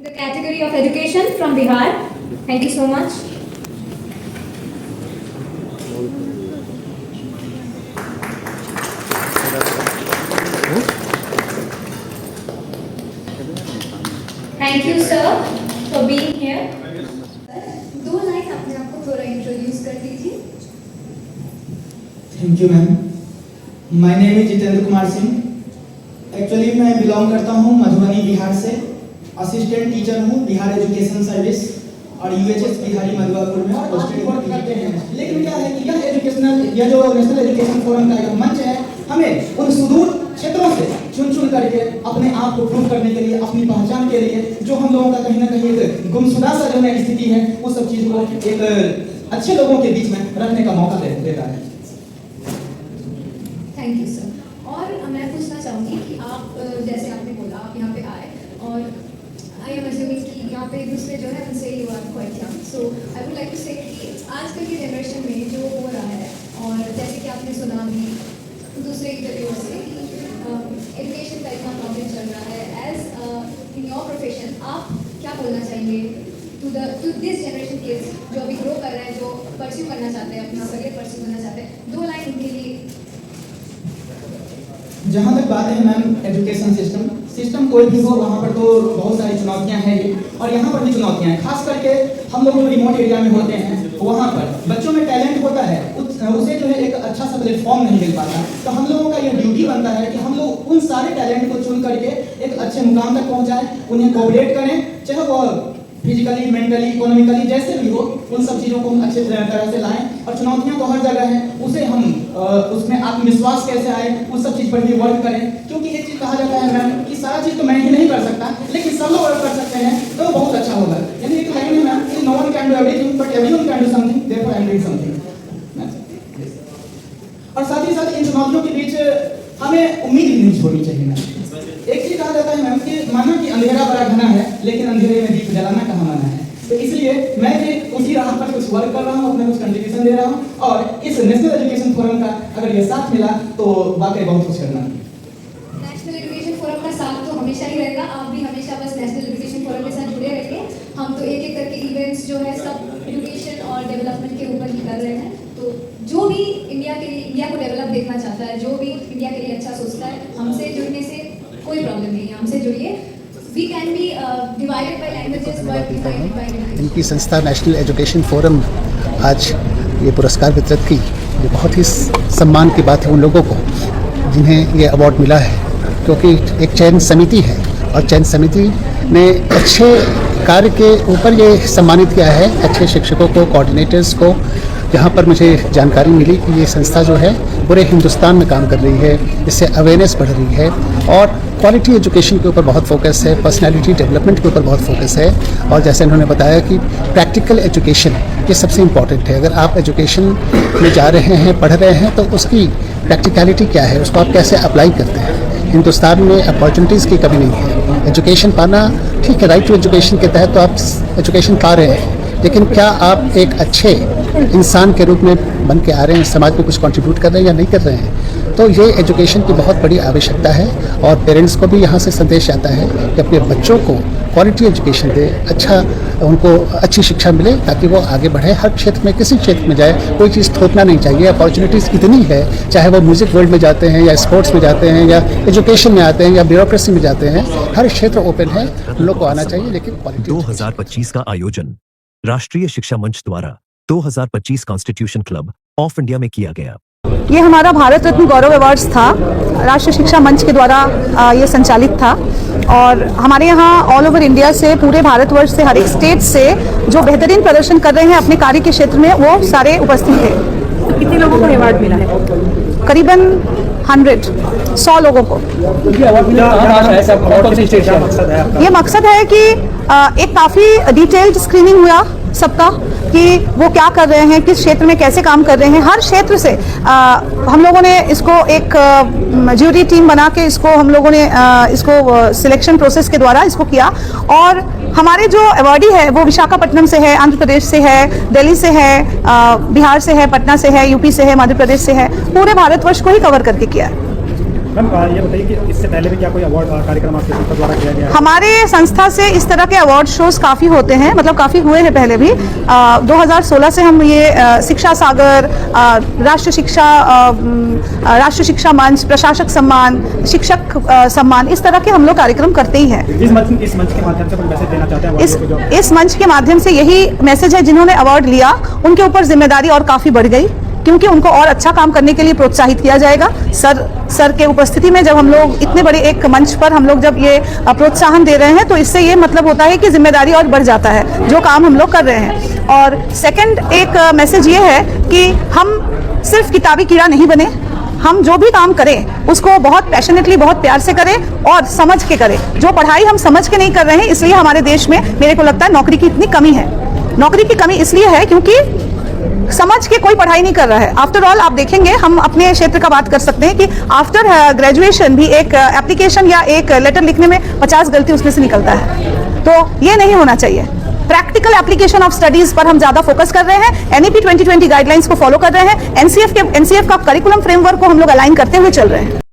in the category of education from Bihar. Thank you so much. Thank you sir for being here. दो line अपने आप को थोड़ा introduce कर दीजिए. Thank you ma'am. My name is Jitendra Kumar Singh. Actually मैं belong करता हूँ मधुबनी बिहार से. असिस्टेंट टीचर हूँ बिहार एजुकेशन सर्विस और यूएचएस बिहारी मधुआपुर में पोस्टेड करते हैं. लेकिन क्या है कि यह जो नेशनल एजुकेशन फोरम का एक मंच है, हमें उन सुदूर क्षेत्रों से चुन करके अपने आप को प्रूव करने के लिए, अपनी पहचान के लिए, जो हम लोगों का कहीं ना कहीं एक गुमशुदा सा जो स्थिति है, उस सब चीज को एक अच्छे लोगों के बीच में रखने का मौका देता है. Thank you sir. और मैं पूछना चाहूँगी कि आप जैसे आपने बोला आप यहाँ पे आए और आई एम अज्यूमिंग कि यहाँ पे दूसरे जो है उनसे you are quite young, so I would like to say कि आजकल की जनरेशन में जो हो रहा है, और जैसे कि आपने सुना भी दूसरे इंटरव्यू से एजुकेशन का इतना प्रॉब्लम चल रहा है, एज इन योर प्रोफेशन आप क्या बोलना चाहेंगे टू दिस जनरेशन किड्स जो अभी ग्रो कर रहे हैं, जो परस्यू करना चाहते हैं, अपना करियर परस्यू करना चाहते हैं, दो लाइन उनके लिए. जहाँ तक बात है मैम, एजुकेशन सिस्टम कोई भी हो, वहाँ पर तो बहुत सारी चुनौतियाँ हैं ही, और यहाँ पर भी चुनौतियाँ हैं. खास करके हम लोग जो रिमोट एरिया में होते हैं, वहाँ पर बच्चों में टैलेंट होता है, उसे जो है एक अच्छा सा प्लेटफॉर्म नहीं मिल पाता. तो हम लोगों का यह ड्यूटी बनता है कि हम लोग उन सारे टैलेंट को चुन करके एक अच्छे मुकाम तक पहुँचाएं, उन्हें कोऑपरेट करें, चाहे वो फिजिकली, मेंटली, इकोनॉमिकली जैसे भी हो, उन सब चीज़ों को हम अच्छे तरह से लाएं. और चुनौतियां तो हर जगह हैं, उसे हम उसमें आत्मविश्वास कैसे आए, उस सब चीज़ पर भी वर्क करें. क्योंकि एक चीज़ कहा जाता है मैम कि सारा चीज़ तो मैं ही नहीं कर सकता, लेकिन सब लोग अगर कर सकते हैं तो बहुत अच्छा होगा. यानी एक लाइन है मैम कि no one can do everything but everyone can do something, therefore I am doing something. और साथ ही साथ इन चुनौतियों के बीच हमें उम्मीद भी नहीं छोड़नी चाहिए मैम. एक चीज कहा जाता है मैम कि माना कि अंधेरा बड़ा घना है, लेकिन अंधेरे में दीप जलाना कहाँ मना है. तो इसलिए मैं भी उसी राह पर कुछ वर्क कर रहा हूँ, अपना कुछ कंट्रीब्यूशन दे रहा हूँ, और इस नेशनल एजुकेशन फोरम का अगर ये साथ मिला तो वाकई बहुत कुछ करना है. नेशनल एजुकेशन फोरम का साथ तो हमेशा ही रहेगा. आप भी हमेशा बस नेशनल एजुकेशन फोरम के साथ जुड़े रहिए. हम तो एक एक करके इवेंट्स जो है सब एजुकेशन और डेवलपमेंट के ऊपर ही कर रहे हैं. तो जो भी इंडिया को डेवलप देखना चाहता है, जो भी इंडिया के लिए अच्छा सोचता है, हमसे जुड़ने से कोई प्रॉब्लम नहीं है. हमसे जुड़िए. We can be divided by languages but united by language. इनकी संस्था नेशनल एजुकेशन फोरम आज ये पुरस्कार वितरित की. ये बहुत ही सम्मान की बात है उन लोगों को जिन्हें ये अवार्ड मिला है, क्योंकि एक चयन समिति है और चयन समिति ने अच्छे कार्य के ऊपर ये सम्मानित किया है. अच्छे शिक्षकों को, कोऑर्डिनेटर्स को. यहाँ पर मुझे जानकारी मिली कि ये संस्था जो है पूरे हिंदुस्तान में काम कर रही है, इससे अवेयरनेस बढ़ रही है, और क्वालिटी एजुकेशन के ऊपर बहुत फोकस है, पर्सनालिटी डेवलपमेंट के ऊपर बहुत फोकस है. और जैसे उन्होंने बताया कि प्रैक्टिकल एजुकेशन ये सबसे इम्पॉर्टेंट है. अगर आप एजुकेशन में जा रहे हैं, पढ़ रहे हैं, तो उसकी प्रैक्टिकलिटी क्या है, उसको आप कैसे अप्लाई करते हैं. हिंदुस्तान में अपॉर्चुनिटीज़ की कमी नहीं है. एजुकेशन पाना ठीक है, राइट टू एजुकेशन के तहत तो आप एजुकेशन पा रहे हैं, लेकिन क्या आप एक अच्छे इंसान के रूप में बन के आ रहे हैं, समाज में कुछ कंट्रीब्यूट कर रहे हैं या नहीं कर रहे हैं. तो ये एजुकेशन की बहुत बड़ी आवश्यकता है, और पेरेंट्स को भी यहाँ से संदेश आता है कि अपने बच्चों को क्वालिटी एजुकेशन दे, अच्छा उनको अच्छी शिक्षा मिले, ताकि वो आगे बढ़े. हर क्षेत्र में, किसी क्षेत्र में जाए, कोई चीज़ थोपना नहीं चाहिए. अपॉर्चुनिटीज़ इतनी है, चाहे वो म्यूज़िक वर्ल्ड में जाते हैं या स्पोर्ट्स में जाते हैं या एजुकेशन में आते हैं या ब्यूरोक्रेसी में जाते हैं, हर क्षेत्र ओपन है, उन लोग को आना चाहिए. लेकिन 2025 का आयोजन राष्ट्रीय शिक्षा मंच द्वारा 2025 कॉन्स्टिट्यूशन क्लब ऑफ इंडिया में किया गया. ये हमारा भारत रत्न गौरव अवार्ड्स था, राष्ट्रीय शिक्षा मंच के द्वारा ये संचालित था. और हमारे यहाँ ऑल ओवर इंडिया से, पूरे भारतवर्ष से, हर एक स्टेट से जो बेहतरीन प्रदर्शन कर रहे हैं अपने कार्य के क्षेत्र में, वो सारे उपस्थित थे. कितने लोगों को अवार्ड मिला है? करीबन 100 लोगों को. ये मकसद है कि एक काफ़ी डिटेल्ड स्क्रीनिंग हुआ सबका कि वो क्या कर रहे हैं, किस क्षेत्र में कैसे काम कर रहे हैं. हर क्षेत्र से हम लोगों ने इसको एक ज्यूरी टीम बना के इसको हम लोगों ने इसको सिलेक्शन प्रोसेस के द्वारा इसको किया. और हमारे जो अवार्डी है वो विशाखापट्टनम से है, आंध्र प्रदेश से है, दिल्ली से है, बिहार से है, पटना से है, यूपी से है, मध्य प्रदेश से है. पूरे भारतवर्ष को ही कवर करके किया है. मैम ये बताइए कि इससे पहले भी क्या कोई अवार्ड कार्यक्रम आपके संस्था द्वारा किया गया है? हमारे संस्था से इस तरह के अवार्ड शोज काफ़ी होते हैं, मतलब काफ़ी हुए हैं पहले भी। 2016 से हम ये शिक्षा सागर, राष्ट्रीय शिक्षा मंच, प्रशासक सम्मान, शिक्षक सम्मान, इस तरह के हम लोग कार्यक्रम करते ही हैं। इस मंच के माध्यम से कोई मैसेज देना चाहते हैं अवार्डियों को? इस मंच के माध्यम से यही मैसेज है, जिन्होंने अवार्ड लिया उनके ऊपर जिम्मेदारी और काफ़ी बढ़ गई, क्योंकि उनको और अच्छा काम करने के लिए प्रोत्साहित किया जाएगा। सर के उपस्थिति में जब हम लोग इतने बड़े एक मंच पर हम लोग जब ये प्रोत्साहन दे रहे हैं, तो इससे ये मतलब होता है कि जिम्मेदारी और बढ़ जाता है जो काम हम लोग कर रहे हैं। और सेकंड एक मैसेज ये है कि हम सिर्फ किताबी कीड़ा नहीं बने, हम जो भी काम करें उसको बहुत पैशनेटली, बहुत प्यार से करें और समझ के करें। जो पढ़ाई हम समझ के नहीं कर रहे हैं, इसलिए हमारे देश में मेरे को लगता है नौकरी की इतनी कमी है। नौकरी की कमी इसलिए है क्योंकि समझ के कोई पढ़ाई नहीं कर रहा है। आफ्टर ऑल आप देखेंगे, हम अपने क्षेत्र का बात कर सकते हैं कि आफ्टर ग्रेजुएशन भी एक एप्लीकेशन या एक लेटर लिखने में 50 गलती उसमें से निकलता है। तो ये नहीं होना चाहिए। प्रैक्टिकल एप्लीकेशन ऑफ स्टडीज पर हम ज्यादा फोकस कर रहे हैं। एनईपी 2020 गाइडलाइंस को फॉलो कर रहे हैं। एनसीएफ का करिकुलम फ्रेमवर्क को हम लोग अलाइन करते हुए चल रहे हैं।